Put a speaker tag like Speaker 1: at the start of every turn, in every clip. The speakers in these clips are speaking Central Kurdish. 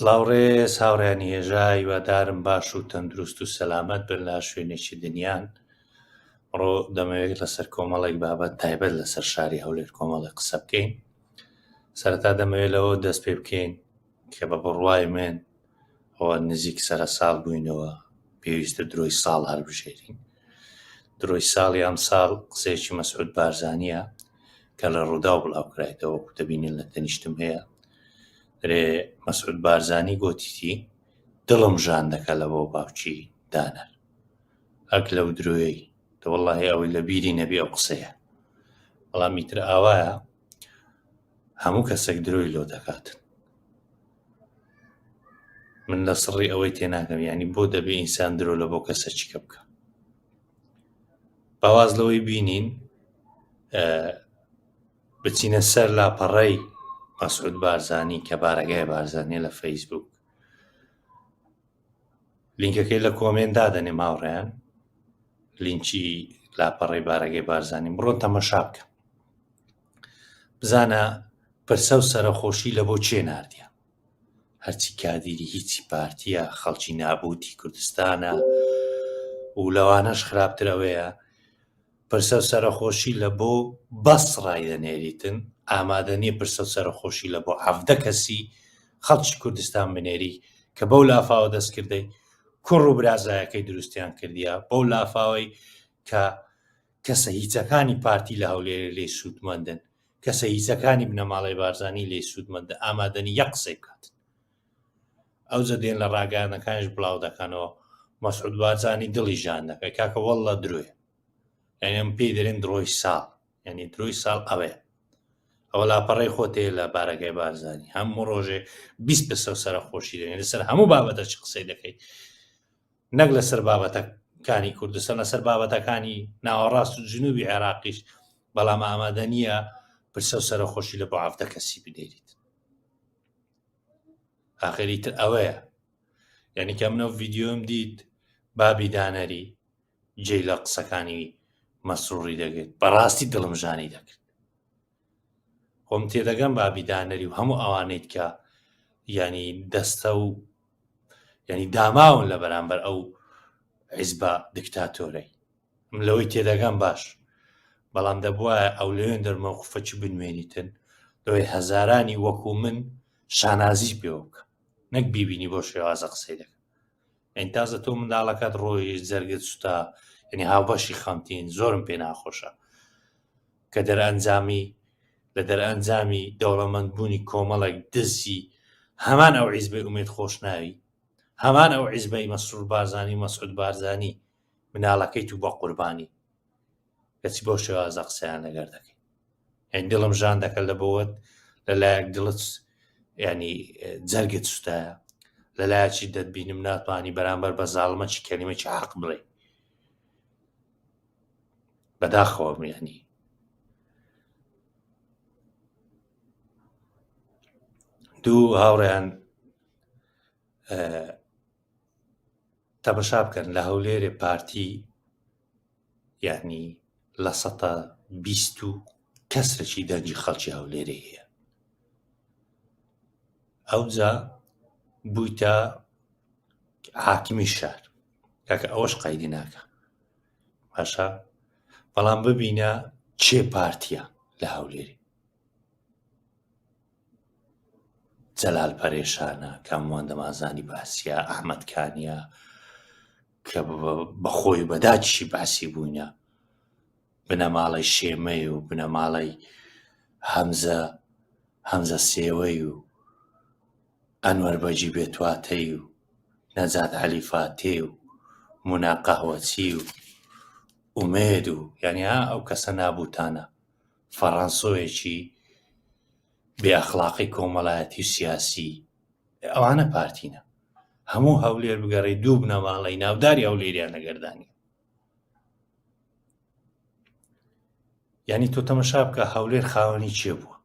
Speaker 1: سڵاوڕێ هاوڕێیانی هێژای هیوادارم باش و تەندروست و سەلامەت بن لە شوێنێکی دنیان. ڕۆ دەمەوێت لەسەر کۆمەڵێک بابەت تایبەت لەسەر شاری هەولێر کۆمەڵێک قسە بکەین. سەرەتا دەمەوێت لەوە دەست پێ بکەین کە بە بڕوای من ئەوە نزیک سەرە ساڵ بووینەوە، پێویستە درۆی ساڵ هەڵبژێرین. درۆی ساڵی ئەم ساڵ قسەیەکی مەسعود بارزانیە کە لە ڕوودا و بڵاوکرایەوە و دەبینین لە تەنیشتم هەیە. درێ مەسعود بارزانی گۆتیتی دڵم ژان دەکە لە بۆ باوکی دانەر ئەک لەو درۆیەی وەڵڵاهی ئەوەی لە بیری نەبی ئەو قسەیە. بەڵام میتر ئاوایە هەموو کەسێک درۆی لۆ دەکاتن. من لە سڕی ئەوەی تێناکەم، یعنی بۆ دەبێ ئینسان درۆ لە بۆ کەسە چیکە بکە. باواز لەوەی بینین بچینە سەر لاپەڕەی مەسعود بارزانی کە بارەگای بارزانیە لە فەیسبوک. لینکەکەی لە کۆمێنت دادەنێ ماوڕێیان، لینکی لاپەڕەی بارەگای بارزانی، بڕۆن تەمەشا بکە بزانە پرسە و سەرخۆشی لە بۆ چێ ناردیە. هەرچی کادیری هیچی پارتیە، خەڵکی نابوتی کوردستانە و لەوانەش خراپترەوەیە. پرسە و سەرخۆشی لە بۆ بەس ڕای دەنێریتن، ئامادە نییە پرسە و سەرخۆشی لە بۆ 17 کەسی خەڵکی کوردستان بنێری کە بەو لافاوە دەستکردەی کوڕ و برازایەکەی دروستیان کردیە، بەو لافاوەی کە کەسە هیچەکانی پارتی لە هەولێرە لێ سوودمەندن، کەسە هیچەکانی بنەماڵی بارزانی لێ سوودمەندە، ئامادەنی یەک قسەی بکاتن. ئەو جەدێن لە ڕاگەیانەکانیش بڵاو دەکەنەوە مەسعود بارزانی دڵی ژان دەکەی کاکە وەڵڵە درۆیە، یعنی ئەم پێی دەرێن درۆی ساڵ، یعنی درۆی ساڵ ئەوەیە. ئەوە لاپەڕەی خۆتەیە لە بارەگای بارزانی، هەموو ڕۆژێ 20 پرسە و سەرخۆشی دێنێ لەسەر هەموو بابەتە چ قسەی دەکەی، نەک لەسەر بابەتەکانی کوردستان، لەسەر بابەتەکانی ناوەڕاست و جنوبی عێراقیش. بەڵام ئامادە نییە پرسە و سەرخۆشی لە بۆ 17 کەسی بدێریت. ئاخریتر ئەوەیە، یعنی کە منە ڤیدیۆم دیت بابی دانەری جێی لە قسەکانی مەسروڕی دەگرێت، بەڕاستی دڵم ژانی دەکرد. خۆم تێدەگەم بابی دانەری و هەموو ئەوانەیت کە ینی دەستە و ینی داماون لە بەرامبەر ئەو حیزبە دیکتاتۆرەی، من لەوەی تێدەگەم باش. بەڵام دەبووە ئەو لەوێن دەرمەوقفەکی بنوێنیتن لەوەی هەزارانی وەکو من شانازی پێوە بکە، نەک بیبینی بۆ شێوازە قسەی دەکە. ئەین تازە تۆ منداڵەکەت ڕۆی جەرگت سوتا، یعنی هاوبەشی خەمتین، زۆرم پێ ناخۆشە کە لە دەرئەنجامی دەوڵەمەندبوونی کۆمەڵێک دزی هەمان ئەو حیزبەی ئومێد خۆشناوی، هەمان ئەو حیزبەی مەسعود بارزانی مەسعود بارزانی مناڵەکەیت و بە قوربانی کەچی بۆ شێوازە قسەیان لەگەر دەکەی. یعنی دڵم ژان دەکەن لە بۆوەت لەلایەک دڵت ینی جەرگت سوتایە، لەلایەکی دەتبینم ناتوانی بەرامبەر بە زاڵمەکی کەلیمەکی حەق بڵێ. بەداخەوە یعنی دوو هاوڕێیان تەمەشا بکەن لە هەولێرێ پارتی یعنی لە 120 کەسرێکی دەنجی خەڵکی هەولێرە هەیە. ئەوجا بوویتە حاکمی شار، کاکە ئەوەش قەیدی ناکە باشە، بەڵام ببینە چێ پارتیە لە هەولێری. جەلال پەرێشانە کە هەمووان دەمازانی باسیە، ئەحمەد کانیە کە بەخۆی بەداچی باسی بووینە، بنەماڵی شێمەی و بنەماڵی هەمزە سێوەی و ئەنوەر بەجی بێتواتەی و نەجات عەلیفاتێ و مونا قەهوەچی و ئومێد و یعنی ئەو کەسە نابوتانە فەڕەنسۆیەکی بێئەخلاقی کۆمەڵایەتی و سیاسی، ئەوانە پارتینە. هەموو هەولێر بگەڕی دوو بنەماڵەی ناوداری هەولێریان لەگەردانی. یعنی تۆ تەمەشا بکە هەولێر خاوەنی چێ بووە،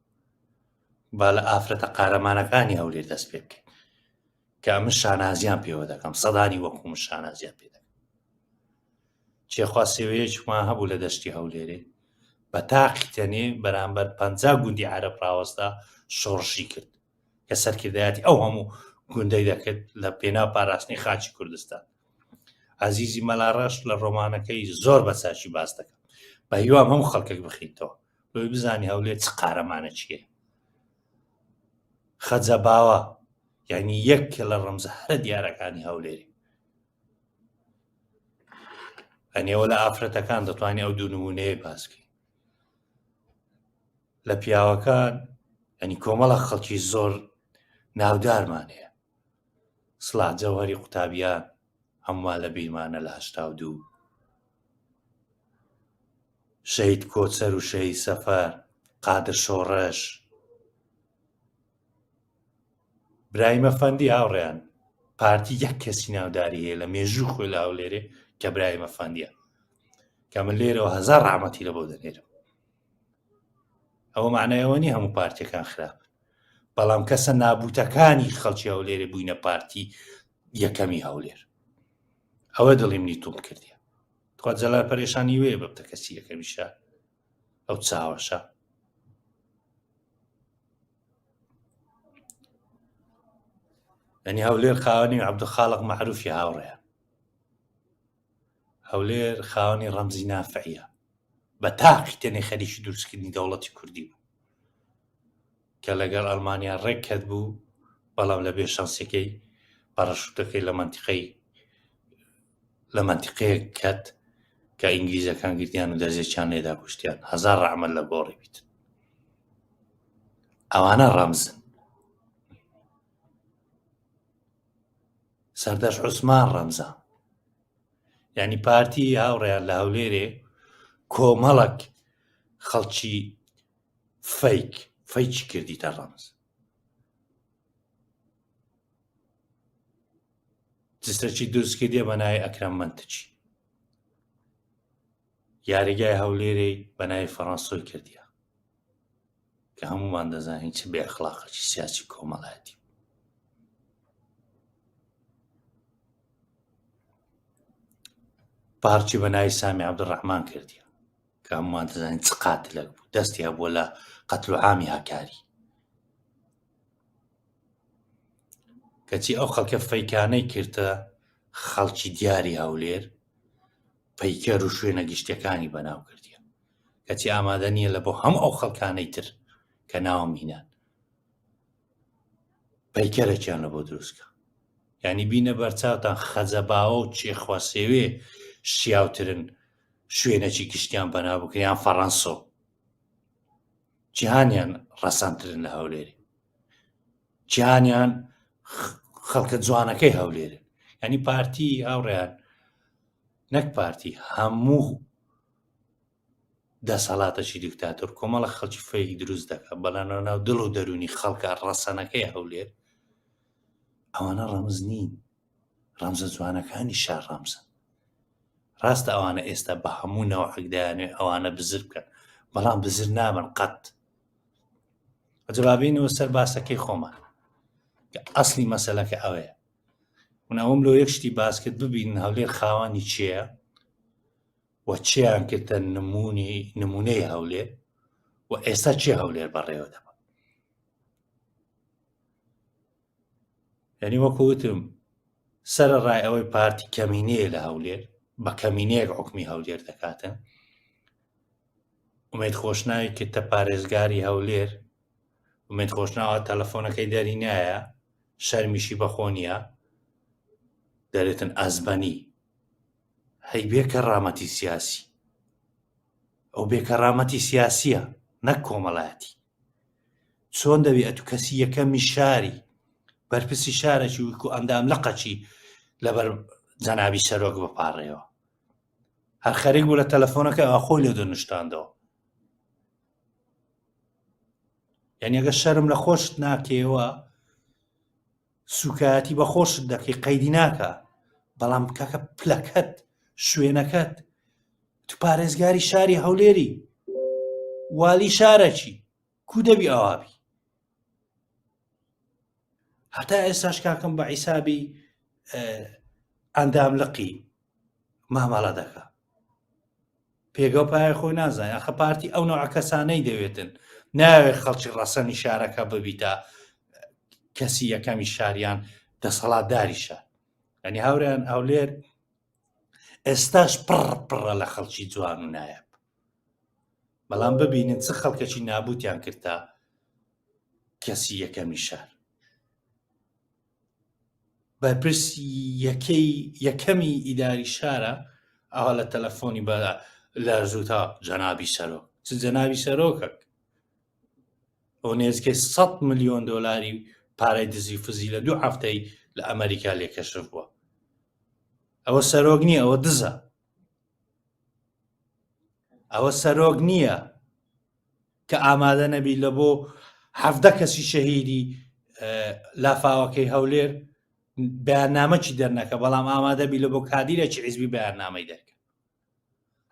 Speaker 1: با لە ئافرەتە قارەمانەکانی هەولێر دەست پێ بکەین کە من شانازیان پێوە دەکەم، سەدانی وەکو من شانازیان پێ دەکەم. چێخوا سێوەیەکمان هەبوو لە دەشتی هەولێرێ بە تاقی تەنێ بەرامبەر 50 گوندی عەرەب ڕاوەستا شۆڕشی کرد کە سەرکردایەتی ئەو هەموو گوندەی دەکرد لە پێنا پاراستنی خاچی کوردستان. عەزیزی مەلاڕەش لە ڕۆمانەکەی زۆر بە چاچی باس دەکەم، بە هیوام هەموو خەڵکێک بخیتەوە بۆی بزانی هەولێر چ قارەمانە چییە. خەجە باوە یعنی یەک لە ڕەمزە هەرە دیارەکانی هەولێری. ئەنێوە لە ئافرەتەکان دەتوانێت ئەو دوو نمونەیە باسکەی. لە پیاوەکان ئەنی کۆمەڵە خەڵکی زۆر ناودارمان هەیە. سڵاح جەوهەری قوتابیان هەمووان لە بیرمانە لە 82. شەید کۆچەر و شەید سەفەر، قادر شۆڕەش، برایم ئەفەندی هاوڕێیان پارتی یەک کەسی ناوداری هەیە لە مێژوو خۆی لە هەولێرێ کە برایم ئەفەندیە، کە من لێرەوە هەزار ڕەحمەتی لەبۆ دەنێرم. ئەوە معنایەوە نی هەموو پارتیەکان خراپن، بەڵام کەسە نابوتەکانی خەڵکی هەولێرێ بووینە پارتی یەکەمی هەولێر. ئەوە دڵی منی توم کردیە. خوا جەلال پەرێشانی وێ بە بتە کەسی یەکەمی شار ئەو چاوەشە. یعنی هەولێر خاوەنی عەبدولخالق مەعروفی هاوڕێیە. هەولێر خاوەنی ڕەمزی نافعیە، بە تاقی تەنێ خەریکی دروستکردنی دەوڵەتی کوردی بوو کە لەگەڵ ئەڵمانیا ڕێک کەت بوو، بەڵام لە بێشانسیەکەی پەڕەشوتەکەی لە مەنتیقەیەک کەت کە ئینگلیزەکان گرتیان و دەرزێکیان لێدا کوشتیان. هەزار ڕەحمەت لە گۆڕی بیت. ئەوانە ڕەمزن. سەردەش عوسمان ڕەمزە. یعنی پارتی هاوڕێیان لە هەولێرێ کۆمەڵک خەڵکی فەیکی کردیتە ڕەمز. جستەکی دروستکردیە بە ناوی ئەکرەم مەنتەچی. یاریگای هەولێرەی بە ناوی فەڕەنسۆی کردیە کە هەموومان دەزانین چ بێ ئەخلاقێکی سیاسی کۆمەڵایەتی. پارچی بە ناوی سامی عەبدوڕەحمان کردیە کە هەموومان دەزانین چ قاتلێک بوو، دەستی هەبووە لە قەتل و عامی هاکاری. کەچی ئەو خەڵکە فەیکانەی کردە خەڵکی دیاری هەولێر، پەیکەر و شوێنە گشتیەکانی بەناو کردیە، کەچی ئامادە نییە لە بۆ هەموو ئەو خەڵکانەی تر کە ناوم هینان پەیکەرێکیان لە بۆ دروستکە. یعنی بینە بەرچاوتان خەجە باوە و چێخوا سێوێ شیاوترن شوێنەکی گشتیان بەناو بکە یان فەڕەنسۆ، جیهانیان ڕەسەنترن لە هەولێری، جیهانیان خەڵکە جوانەکەی هەولێرن. یعنی پارتی هاوڕێیان نەک پارتی هەموو دەسەڵاتەشی دیکتاتۆر کۆمەڵە خەڵکی فەیک دروست دەکات بەڵام ناو دڵ و دەرونی خەڵکە ڕەسەنەکەی هەولێر ئەوانە ڕەمز نین، ڕەمزە جوانەکانی شار ڕەمزن. ڕاستە ئەوانە ئێستا بە هەموو نەوەحێک دەیانوێ ئەوانە بزر بکەن، بەڵام بزر نابن قەت. جوابینەوە سەر باسەکەی خۆمان کە ئەسلی مەسەلەکە ئەوەیە. من ئەوم لۆ یەک شتی باس کرد ببینن هەولێر خاوەنی چییە و چیان کردە نمونەی هەولێر و ئێستا چی هەولێر بەڕێوە دەبە. یعنی وەکو وتم سەرەڕای ئەوەی پارتی کەمینەیە لە هەولێر بە کەمینەیەک حکمی هەولێر دەکاتن. ئومێد خۆشناوی کردە پارێزگاری هەولێر، ئومێد خۆشناوە تەلەفۆنەکەی دەری نایە، شەرمیشی بەخۆ نییە، دەرێتن ئەزبەنی. هەی بێکەڕامەتی سیاسی، ئەو بێکەڕامەتی سیاسیە نەک کۆمەڵایەتی. چۆن دەبێت ئەتو کەسی یەکەمی شاری بەرپرسی شارێکی وەکو ئەندام لەقەچی لەبەر جەنابی سەرۆک بپاڕێەوە، هەر خەریک بوو لە تەلەفۆنەکە ئەوە خۆی لێ دەنوشتاندەوە. یعنی ئەگە شەرم لە خۆشت ناکەوە سوکایەتی بە خۆشت دەکەی قەیدی ناکە، بەڵام کاکە پلەکەت شوێنەکەت تو پارێزگاری شاری هەولێری والی شارەکی کو دەبی ئەوابی. هەتا ئێستاش کاکەم بە عیسابی ئەندام لقی مامەڵە دەکە پێگە و پایە خۆی نازانێت. ئەخە پارتی ئەو نەوع کەسانەی دەوێتن، ناوێت خەڵکی ڕەسەنی شارەکە ببیتە کەسی یەکەمی شاریان دەسەڵاتداری شار. ینی هاوریان هەولێر ئێستاش پڕە لە خەڵکی جوان و نایب، بەڵام ببینن چ خەڵکەکی نابوتیان کردا کەسی یەکەمی شار. بەرپرسی یەکەمی ئیداری شارە ئەوە لە تەلەفۆنی بە لەرزووتا جەنابی سەرۆک. چ جەنابی سەرۆکەک ئەو نێزکەی 100 ملیۆن دۆلاری پارەی دزی فزی لە 2 هەفتەی لە ئەمریکا لێکەشف بووە. ئەوە سەرۆک نییە، ئەوە دزە. ئەوە سەرۆک نییە کە ئامادە نەبی لە بۆ 17 کەسی شەهیدی لافاوەکەی هەولێر بەیاننامەکی دەرنەکە، بەڵام ئامادە بی لە بۆ کادیرێکی حیزبی بەیاننامەی دەرکە.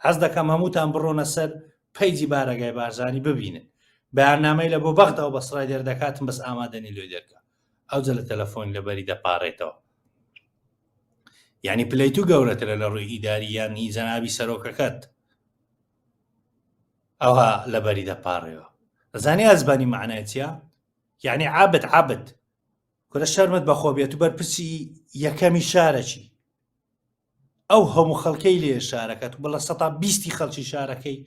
Speaker 1: حەز دەکەم هەمووتان بڕۆنە سەر پەیجی بارەگای بارزانی ببینن بەیاننامەی لە بۆ بەغداوە بەسڕای دەردەکاتم، بەس ئامادەنی لێ دەرکە. ئەوجە لە تەلەفۆن لەبەری دەپاڕێتەوە. یعنی پلەی تو گەورەترە لە ڕووی ئیداری یانی جەنابی سەرۆکەکەت، ئەوها لەبەری دەپاڕێەوە. دەزانی ئەزبانی معنای چییە؟ یعنی عابد کورە شەرمت بەخۆ بێت و بەرپرسی یەکەمی شارەکی ئەو هەموو خەڵکەی لێ شارەکەت و بە لە 120 خەڵکی شارەکەی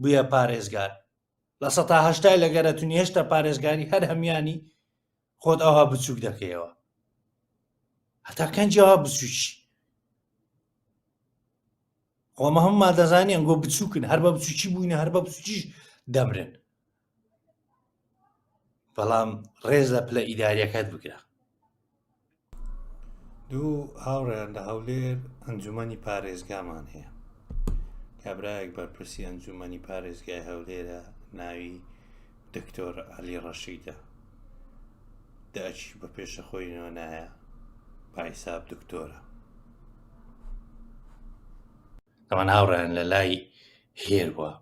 Speaker 1: بووە پارێزگار، لە 180 لەگەرەتونی هێشتا پارێزگاری هەر هەمیانی خۆت ئەوها بچووک دەکەیەوە، هەتا کەنجی ئەوها بچووکی خۆمە هەمومان دەزانی ئەنگۆ بچووکن، هەر بە بچووکی بووینە، هەر بە بچووکیش دەمرن. بەڵام ڕێز لە پلە ئیداریەکەت بگرە. دوو هاوڕێیان لە هەولێر ئەنجومەنی پارێزگامان هەیە. کابرایەک بەرپرسی ئەنجومەنی پارێزگای هەولێرە، ناوی دکتۆر عەلی ڕەشیدە. داچی بە پێشە خۆینەوە نایە، باحیساب دکتۆرە. ئەوان هاوڕێیان لە لای هێر بووە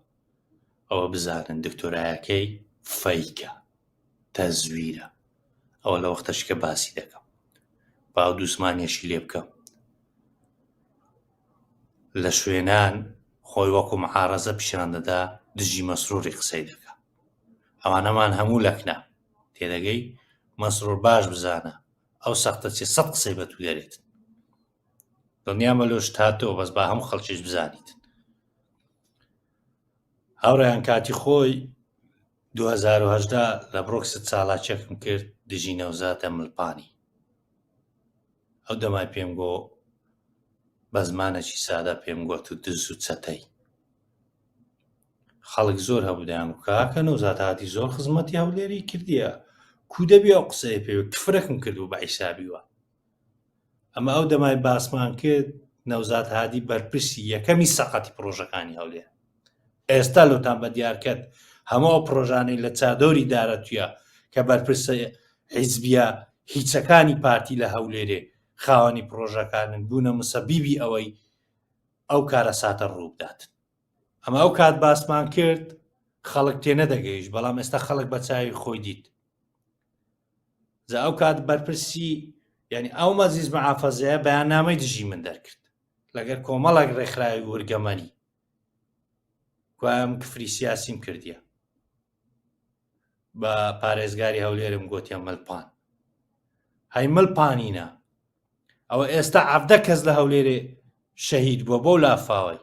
Speaker 1: ئەوە بزانن دکتۆرایەکەی فەیکە، تەزویرە. ئەوە لە وەختەش کە باسی دەکەم باو دووسمانیەشی لێ بکەم. لە شوێنان خۆی وەکو مەعارەزە پیشان دەدا دژی مەسرووری قسەی دەکە. ئەوانەمان هەموو لەکنە تێدەگەی مەسروور باش بزانە ئەو سەختە چێ 100 قسەی بە تو دەرێت. دڵنیامە لۆش هاتەوە، بەس با هەموو خەڵکیش بزانیت. هاوڕێیان کاتی خۆی 2018 لە بڕۆکست چالاکێکم کرد دژی نەوزاتە ملپانی. ئەو دەمای پێم گۆ بە زمانێکی سادە پێم گوت و دز و چەتەی. خەڵک زۆر هەبوودیان و کاکە نەوزات هاتی زۆر خزمەتی هەولێری کردیە، کو دەبێ ئەو قسەیە پێ کفرەکم کرد و بە عیسابی وە. ئەمە ئەو دەمای باسمان کرد نەوزات هادی بەرپرسی یەکەمی سەقەتی پرۆژەکانی هەولێر. ئێستا لۆتان بە دیارکەت هەموو ئەو پرۆژانەی لە چادۆری دارەتویە کە بەرپرسە حیزبیە هیچەکانی پارتی لە هەولێرێ خاوەنی پرۆژەکانن بوونە مسەبیبی ئەوەی ئەو کارە ساتە ڕوو بداتن. ئەمە ئەو کات باسمان کرد خەڵک تێ نەدەگەیشت، بەڵام ئێستا خەڵک بە چاوی خۆی دیت. ئەو کات بەرپرسی یعنی ئەو مەزیز مەحافەزەیە بەیاننامەی دژی من دەرکرد لەگەر کۆمەڵێک ڕێکخراوی وەرگەمەنی گوایە کفری سیاسیم کردیە. بە پارێزگاری هەولێرم گوتیان مەلپان. هەی مەلپانینە، ئەوە ئێستا 17 کەس لە هەولێرێ شەهید بووە بۆ لافاوەی.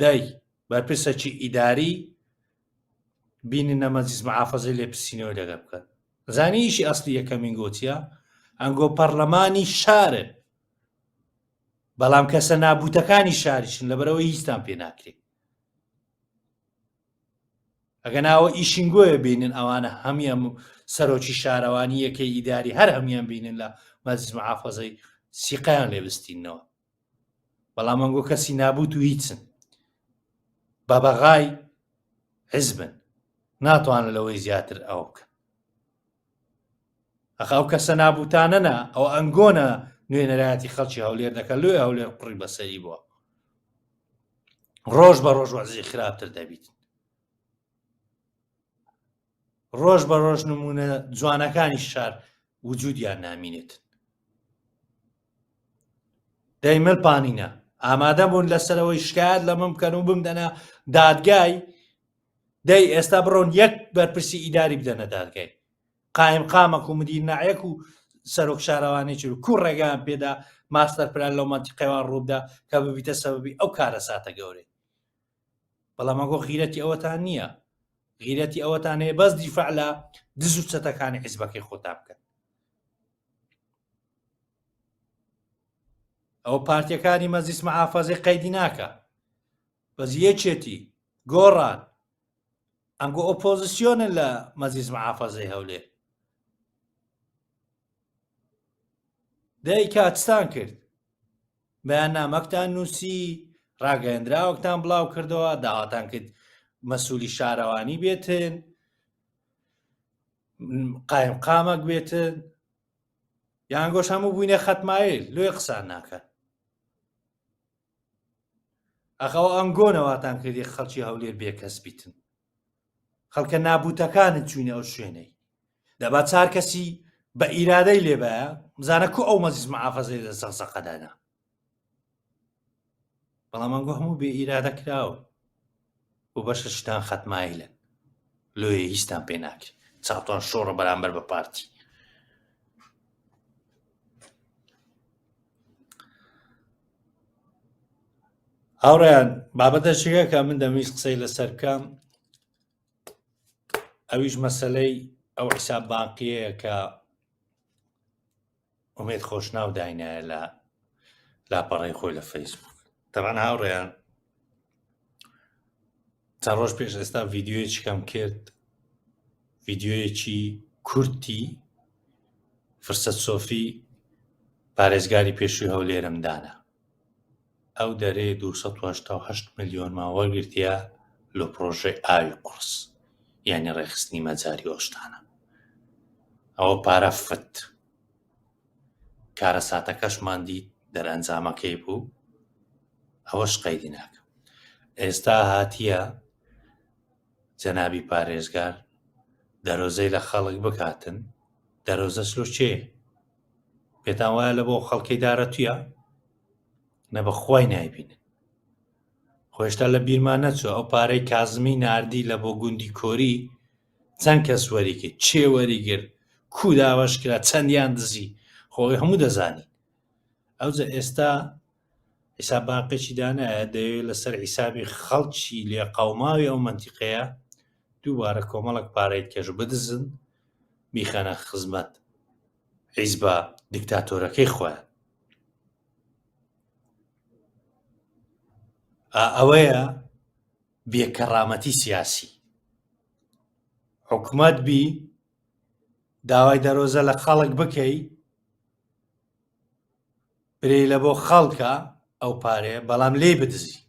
Speaker 1: دای بەرپرسەکی ئیداری بینی نەمەزیز مەحافەزەی لێ پرسینەوە لەگە بکەن. زانی ئیشی ئەسلی یەکەمین گۆچیە ئەنگۆ پەرلەمانی شارن، بەڵام کەسە نابوتەکانی شاریشن لەبەرەوەی هیچتان پێ ناکرێت. ئەگە ناوە ئیشنگۆیە بینن ئەوانە هەمیان سەرۆکی شارەوانی یەکەی ئیداری هەر هەمیان بینن لە مەزیز مەحافەزەی سیقەیان لێ بستینەوە، بەڵام ئەنگۆ کەسی نابوت و هیچن بە بەغای حیزبن ناتوانن لەوەی زیاتر ئەو بکەن. ئەو کەسە نابوتانەنە ئەو ئەنگۆنە نوێنەرایەتی خەڵکی هەولێر دەکەن، لێ هەولێر قڕی بەسەری بووە. ڕۆژ بە ڕۆژ وەزی خراپتر دەبیت، ڕۆژ بە ڕۆژ نمونە جوانەکانی شار وجودیان نامینێت. دەی مەلپانینە ئامادە بوون لەسەرەوەی شکایەت لە من بکەن و بمدەنە دادگای. دەی ئێستا بڕۆن یەک بەرپرسی ئیداری بدەنە دادگای، قایم قامەک و مدیر نایەک و سەرۆک شارەوانی چ و کوڕ ڕێگان پێدا ماستەر پلان لەو مەنتیقەوان ڕووبدا کە ببیتە سەبەبی ئەو کارە ساتە گەورەی. بەڵام ئەگۆ غیرەتی ئەوەتان نییە، غیرەتی ئەوەتان هەیە بەس دیفاع لە دز و چەتەکانی حیزبەکەی خۆتان بکەن. ئەو پارتیەکانی مەجلیس مەحافەزەی قەیدی ناکە، بەس یەکێتی گۆڕان ئەنگۆ ئۆپۆزیسیۆنن لە مەجلیس مەحافەزەی هەولێر. دای کاتستان کرد، بەیاننامەکتان نووسی، ڕاگەیەندراوەکتان بڵاو کردەوە، داواتان کرد مەسوولی شارەوانی بێتن، قایم قامەک بێتن، یان گۆش هەموو بووینە خەتمایل لێ قسان ناکەن. ئەخەوە ئەنگۆنەواتان کردی خەڵکی هەولێر بێکەس بیتن، خەڵکە نابوتەکانت چوینە ئەو شوێنەی دەبا چار کەسی بە ئیرادەی لێبایە بزانە کو ئەو مەجلیس مەحافەزەی لە سەقسەقەدانا، بەڵام ئەنگۆ هەموو بێ ئیرادە کراوە و بەشە شتان خەتمایلن لۆیە هیچتان پێ ناکرێت، چاوتان شۆڕە بەرامبەر بە پارتی. هاوڕێیان بابەتە شێگە کە من دەمویست قسەی لەسەر بکەم، ئەویش مەسەلەی ئەو حیساب بانقیەیە کە ئومێد خۆشناو داینایە لە لاپەڕەی خۆی لە فەیسبوک. تەبەن هاوڕێیان چەند ڕۆژ پێش ئێستا ڤیدیۆیەکی کەم کرد، ڤیدیۆیەکی کورتی فرسەت سۆفی پارێزگاری پێشووی هەولێرم دانا. ئەو دەرێ 288 ملیۆن ماوەگرتیە لە پرۆژەی ئاوی قورس، یعنی ڕێخستنی مەجاری ئۆشتانە. ئەوە پارە فت کارە ساتەکەشمان دیت دەرئەنجامەکەی بوو، ئەوەش قەیدی ناکەم. ئێستا هاتیە جەنابی پارێزگار دەرۆزەی لە خەڵک بکاتن، دەرۆزە سلۆ چێ؟ پێتان وایە لە بۆ خەڵکەی دارەتویە؟ نە بەخوای نایبینن. خۆشتا لە بیرمان نەچوە ئەو پارەی کازمی ناردی لە بۆ گوندی کۆری چەند کەس وەریگرت، چێ وەریگرت، کو داوەش کرا، چەندیان دزی، خۆی هەموو دەزانی. ئەوجە ئێستا حیساب بانقێکی دانایە دەیەوێت لەسەر حیسابی خەڵکی لێ قەوماوی ئەو مەنتیقەیە دووبارە کۆمەڵک پارەی کێش بدزن بیخەنە خزمەت حیزبە دیکتاتۆرەکەی خۆیان. ئەوەیە بێکەڕامەتی سیاسی. حکومەت بی داوای دەرۆزە لە خەڵک بکەی برێ لە بۆ خەڵکە ئەو پارەیە، بەڵام لێ بدزی،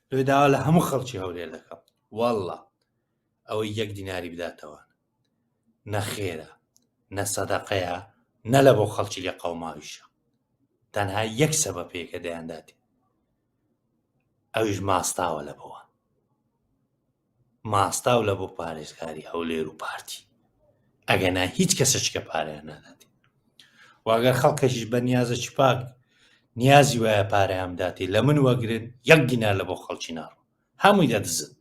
Speaker 1: لێ داوا لە هەموو خەڵکی هەولێر دەکەم. وەڵڵا ئەوەی 1 دیناری بداتەوە نەخێرە، نە سەدەقەیە، نە لە بۆ خەڵکی لێ قەوماویشە، تەنها 1 سەبەبەیە کە دەیانداتێ، ئەویش ماستاوە لە بۆوە، ماستاو لە بۆ پارێزگاری هەولێر و پارتی، ئەگەنا هیچ کەسەچکە پارەیان ناداتێ. واگەر خەڵکەشیش بە نیازەکی پاک نیازی وایە پارەیان بداتێ، لە من وەگرن 1 دینار لە بۆ خەڵکی ناڕۆ، هەمووی دەدزن.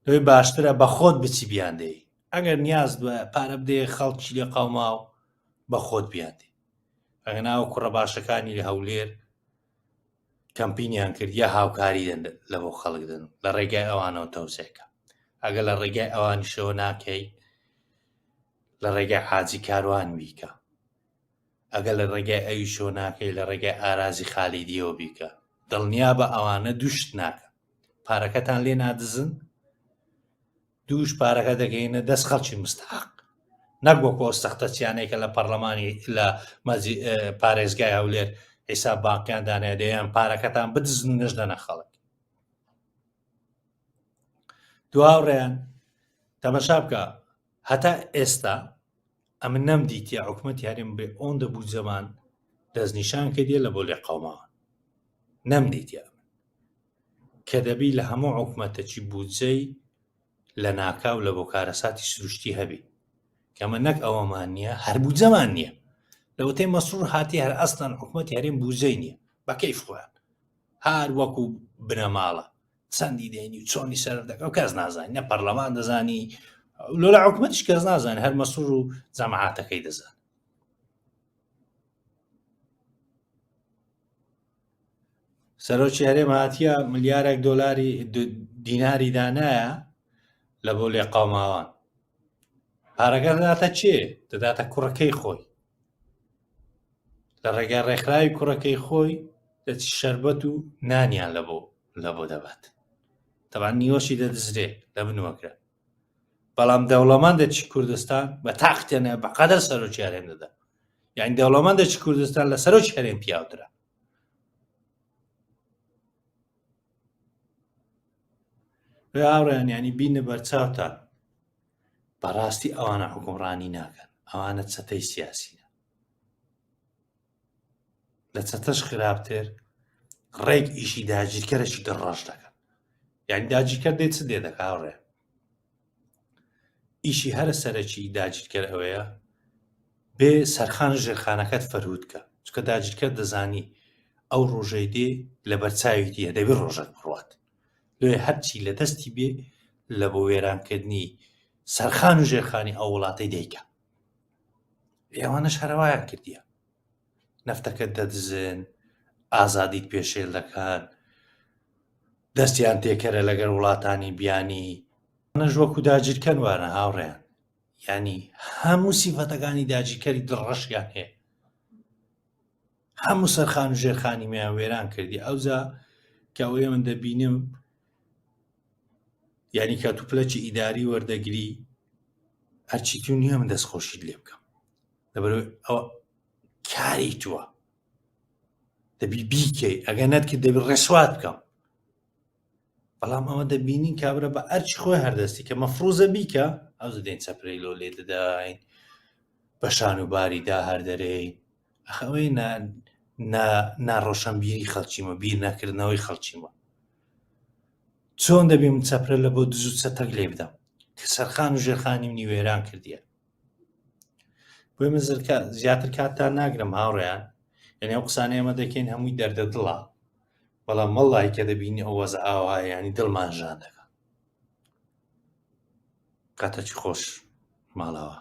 Speaker 1: دوێ باشترە بە خۆت بچی بیاندەی، ئەگەر نیاز دوایە پارە بدەیە خەڵکی لێ قەوماو بە خۆت بیاندێ. ئەگەنا ئەو کوڕە باشەکانی لە هەولێر کەمپینیان کرد یا هاوکاری دەن لە بۆ خەڵک دەن لە ڕێگای ئەوانەوە تەوسێکە. ئەگەر لە ڕێگای ئەوانیشەوە ناکەی، لە ڕێگای حاجی کاروان بیکە، ئەگەر لە ڕێگای ئەویشەوە ناکەی، لە ڕێگای ئارازی خالیدیەوە بیکە. دڵنیا بە ئەوانە دووشت ناکە، پارەکەتان لێ نادزن، دووش پارەکە دەگەینە دەست خەڵکی مستحق، نەک وەکو ئەو سەختەچیانەیەکە لە پەرلەمانی لە پارێزگای هەولێر حیساب بانقیان دانێ دەیان پارەکەتان بدزن و نەژدەنە خەڵک. دواوڕێیان تەمەشا بکە هەتا ئێستا ئەمن نەمدیتە حکومەتی هەرێم بێ ئۆندە بوو زەمان دەستنیشان کردێ لە بۆ لێ قەوماوە، نەمدیتە کە دەبی لە هەموو حکومەتەکی بودجەی لە ناکاو لە بۆ کارەساتی سروشتی هەبی، کەمە نەک ئەوەمان نییە، هەر بودجەمان نییە. لەوتەی مەسرور هاتی هەر ئەستان حکومەتی هەرێم بودجەی نییە، بە کەیف خۆیان هەر وەکو بنەماڵە چەندی دێنی و چۆنی سەر دەکە و کەس نازانی، نە پەرلەمان دەزانی لۆلا حکومەتیش کەس نازانێت، هەر مەسوور و جەماعەتەکەی دەزانێت. سەرۆکی هەرێم هاتیە ملیارێک دۆلاری دیناری دانایە لە بۆ لێقاوماوان، پارەکە دەداتە چێ؟ دەداتە کوڕەکەی خۆی، لە ڕێگای ڕێکخراوی کوڕەکەی خۆی دەچی شەربەت و نانیان لە بۆ دەبات. تەبان نیوەشی دەدزرێ لە بنوەکە. بەڵام دەوڵەمەندێکی کوردستان بە تاقتێنە بەقەدەر سەرۆکی هەرێم دەدا، یعنی دەوڵەمەندێکی کوردستان لە سەرۆکی هەرێم پیاوترە. هاوڕێیان ینی بینە بەرچاوتە بەڕاستی ئەوانە حکومڕانی ناکەن، ئەوانە چەتەی سیاسینە. لە چەتەش خراپتر ڕێک ئیشی داگیرکەرێکی دڕەش دەکەن، یعنی داگیرکەر دێت چ دێ دەکا هاوڕێ؟ ئیشی هەرە سەرەکی داگیرکەر ئەوەیە بێ سەرخان ژێرخانەکەت فەرهود کە، چکە داگیرکەر دەزانی ئەو ڕۆژەی دێ لە بەرچاویتیە دەبێت ڕۆژەک بڕوات، لێ هەرچی لە دەستی بێ لە بۆ وێرانکردنی سەرخان و ژێرخانی ئەو وڵاتەی دەیکە. ئێوانەش هەروایان کردیە، نەفتەکەت دەدزن، ئازادیت پێشێل دەکەن، دەستیان تێکەرە لەگەر وڵاتانی بیانی، نەش وەکو داگیرکەن وانە هاوڕێیان، ینی هەموو سیفەتەکانی داگیرکەری دڕەشیان هەیە، هەموو سەرخان و ژێرخانی میان وێران کردی. ئەوجا کە ئەوەیە من دەبینم ینی کاتوپلەکی ئیداری وەردەگری هەرچی تو نییە من دەستخۆشیت لێ بکەم، لەبەرەوەی ئەوە کاری تووە، دەبی بیکەی، ئەگەر نەتکرد دەبی ڕێسوات بکەم. بەڵام ئەوە دەبینین کابرا بە ئەرچی خۆی هەردەستی کە مەفروزە بیکە، ئەوزە دێن چەپرەی لۆ لێ دەداین، بە شان و باریدا هەردەرەی. ئەخەوەی ناڕۆشنبیری خەڵکیمە، بیر نەکردنەوەی خەڵکیمە. چۆن دەبێ من چەپرە لە بۆ دز و چەتەک لێ بدەم کە سەرخان و ژێرخانی منی وێران کردیە؟ بۆی من زیاتر کاتتان ناگرم هاوڕێیان، یعنی ئەو قسانەی ئەمە دەکەین هەمووی دەردە دڵە، بەڵام مەڵای کە دەبینی ئەو وەزە ئاوایە ینی دڵمان ژان دەکات. کاتەکی خۆش ماڵەوە.